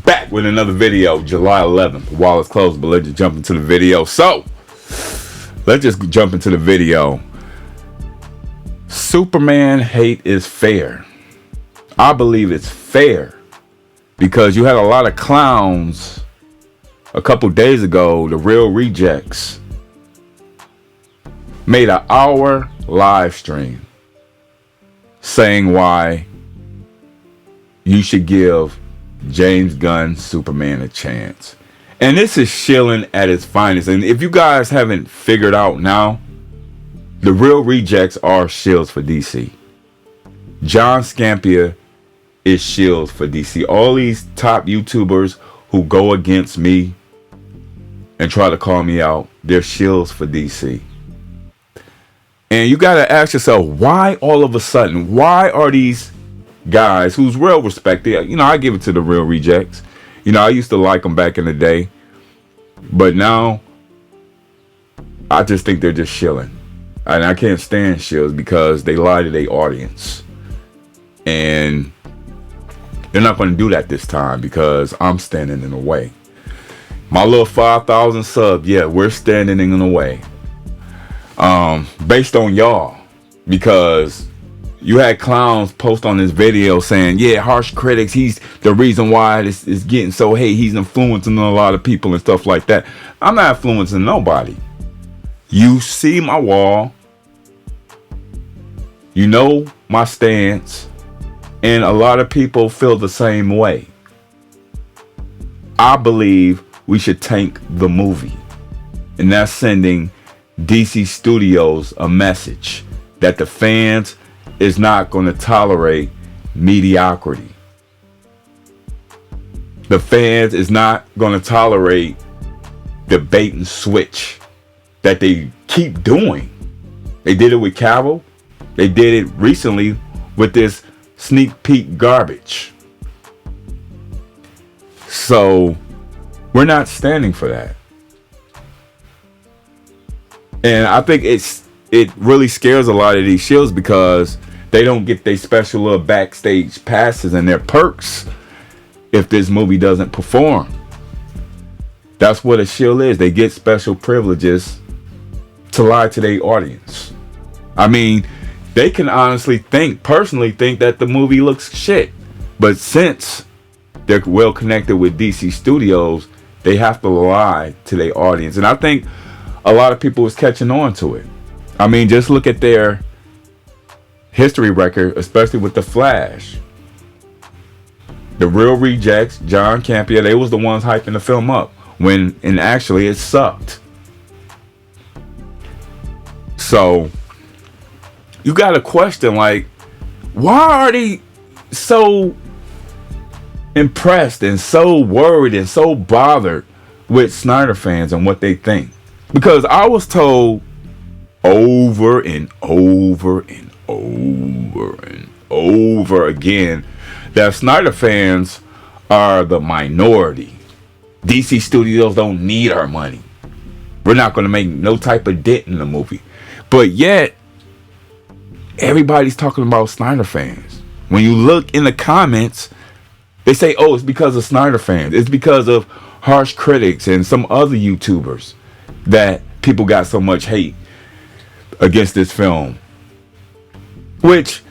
Back with another video, July 11th. While it's closed, but let's just jump into the video. So, let's just jump into the video. Superman hate is fair. I believe it's fair because you had a lot of clowns a couple days ago. The Real Rejects made an hour live stream saying why you should give James Gunn Superman a chance. And this is shilling at its finest. And if you guys haven't figured out now, the Real Rejects are shills for DC. John Scampia is shills for DC. All these top YouTubers who go against me and try to call me out, they're shills for DC. And you got to ask yourself, why all of a sudden, why are these guys who's real respected, I give it to the Real Rejects. I used to like them back in the day, but now I just think they're just shilling. And I can't stand shills because they lie to their audience. And they're not going to do that this time because I'm standing in the way. My little 5,000 subs, yeah, we're standing in the way. Based on y'all, because you had clowns post on this video saying, yeah, harsh critics, he's the reason why this is getting so hate. He's influencing a lot of people and stuff like that. I'm not influencing nobody. You see my wall. You know my stance. And a lot of people feel the same way. I believe we should tank the movie. And that's sending DC Studios a message that the fans is not going to tolerate mediocrity. The fans is not going to tolerate the bait and switch that they keep doing. They did it with Cavill. They did it recently with this sneak peek garbage. So we're not standing for that. And I think it really scares a lot of these shills because they don't get their special little backstage passes and their perks if this movie doesn't perform. That's what a shill is. They get special privileges to lie to their audience. I mean, they can honestly personally think that the movie looks shit. But since they're well connected with DC Studios, they have to lie to their audience. And I think a lot of people is catching on to it. I mean, just look at their history record, especially with The Flash. The Real Rejects, John Campia, they was the ones hyping the film up and actually it sucked. So you got to question, like, why are they so impressed and so worried and so bothered with Snyder fans and what they think? Because I was told over and over and over and over again that Snyder fans are the minority. DC Studios don't need our money. We're not going to make no type of dent in the movie. But yet, everybody's talking about Snyder fans. When you look in the comments, they say, oh, it's because of Snyder fans. It's because of harsh critics and some other YouTubers that people got so much hate against this film. Which,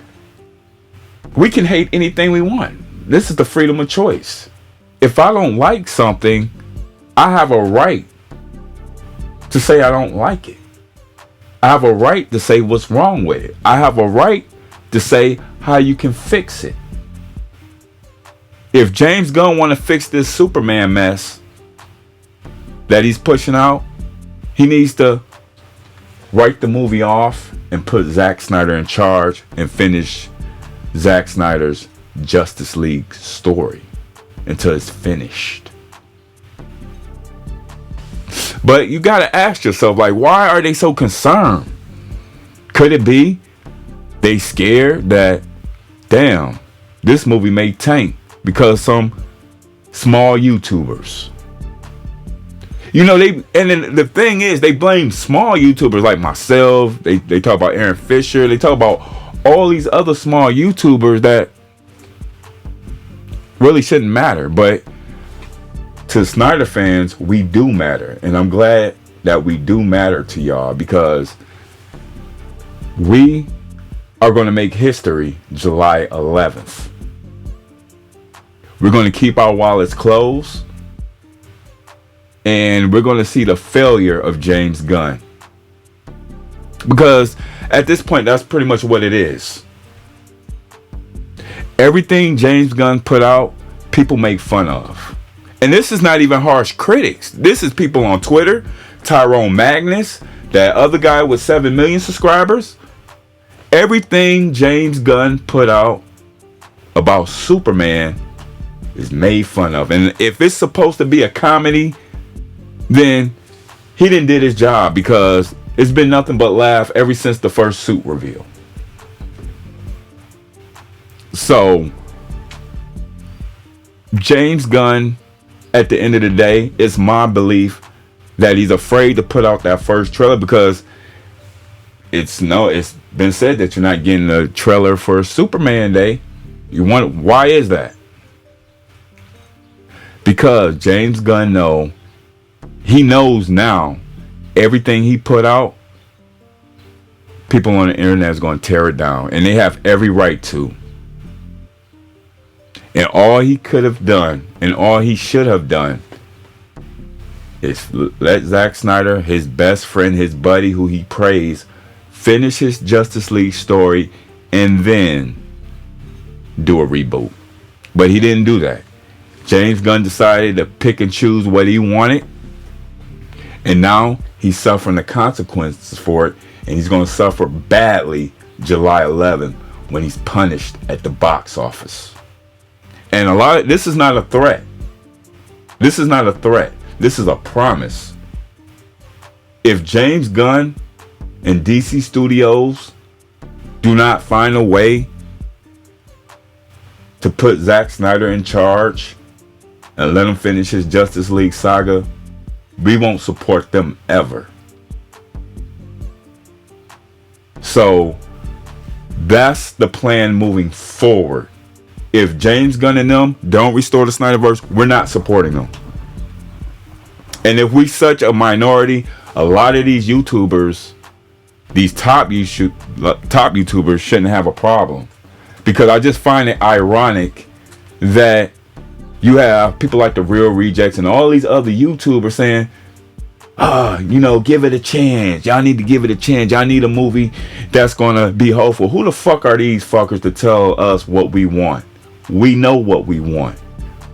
we can hate anything we want. This is the freedom of choice. If I don't like something, I have a right to say I don't like it. I have a right to say what's wrong with it. I have a right to say how you can fix it. If James Gunn want to fix this Superman mess that he's pushing out, he needs to write the movie off and put Zack Snyder in charge and finish Zack Snyder's Justice League story until it's finished. But you got to ask yourself, like, why are they so concerned? Could it be they scared that, damn, this movie may tank because some small YouTubers? And then the thing is, they blame small YouTubers like myself. They talk about Aaron Fisher. They talk about all these other small YouTubers that really shouldn't matter. But to Snyder fans, we do matter. And I'm glad that we do matter to y'all, because we are going to make history July 11th. We're going to keep our wallets closed, and we're going to see the failure of James Gunn. Because at this point, that's pretty much what it is. Everything James Gunn put out, people make fun of. And this is not even harsh critics. This is people on Twitter. Tyrone Magnus, that other guy with 7 million subscribers. Everything James Gunn put out about Superman is made fun of. And if it's supposed to be a comedy, then he didn't did his job, because it's been nothing but laugh ever since the first suit reveal. So James Gunn, at the end of the day, it's my belief that he's afraid to put out that first trailer, because it's been said that you're not getting a trailer for Superman Day. Why is that? Because James Gunn knows now everything he put out, people on the internet is going to tear it down, and they have every right to. And all he could have done, and all he should have done, is let Zack Snyder, his best friend, his buddy who he praised, finish his Justice League story and then do a reboot. But he didn't do that. James Gunn decided to pick and choose what he wanted, and now he's suffering the consequences for it, and he's going to suffer badly July 11th when he's punished at the box office. And this is not a threat. This is not a threat. This is a promise. If James Gunn and DC Studios do not find a way to put Zack Snyder in charge and let him finish his Justice League saga, we won't support them ever. So that's the plan moving forward. If James Gunn and them don't restore the Snyderverse, we're not supporting them. And if we such a minority, a lot of these YouTubers, these top YouTubers shouldn't have a problem. Because I just find it ironic that you have people like the Real Rejects and all these other YouTubers saying, give it a chance. Y'all need to give it a chance. Y'all need a movie that's going to be hopeful. Who the fuck are these fuckers to tell us what we want? We know what we want.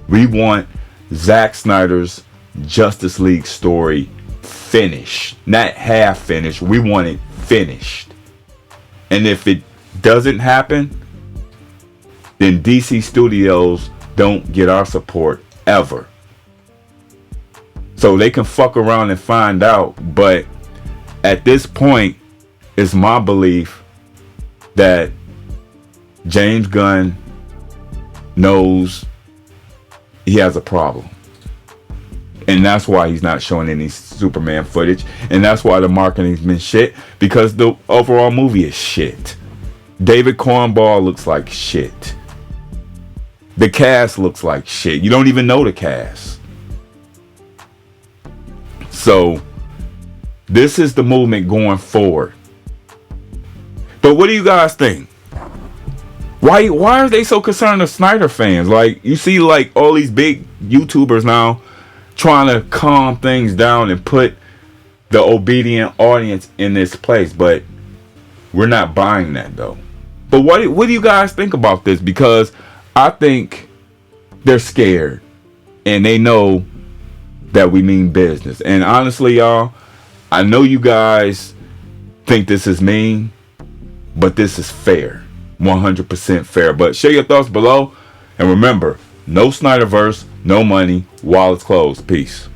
We want Zack Snyder's Justice League story finished. Not half finished. We want it finished. And if it doesn't happen, then DC Studios don't get our support ever. So they can fuck around and find out. But at this point, it's my belief that James Gunn knows he has a problem. And that's why he's not showing any Superman footage. And that's why the marketing's been shit. Because the overall movie is shit. David Cornball looks like shit. The cast looks like shit. You don't even know the cast. So this is the movement going forward. But what do you guys think? Why are they so concerned with Snyder fans? Like, you see like all these big YouTubers now trying to calm things down and put the obedient audience in this place. But we're not buying that though. But what do you guys think about this? Because I think they're scared and they know that we mean business. And honestly, y'all, I know you guys think this is mean, but this is fair. 100% fair. But share your thoughts below. And remember, no Snyderverse, no money, wallets closed. Peace.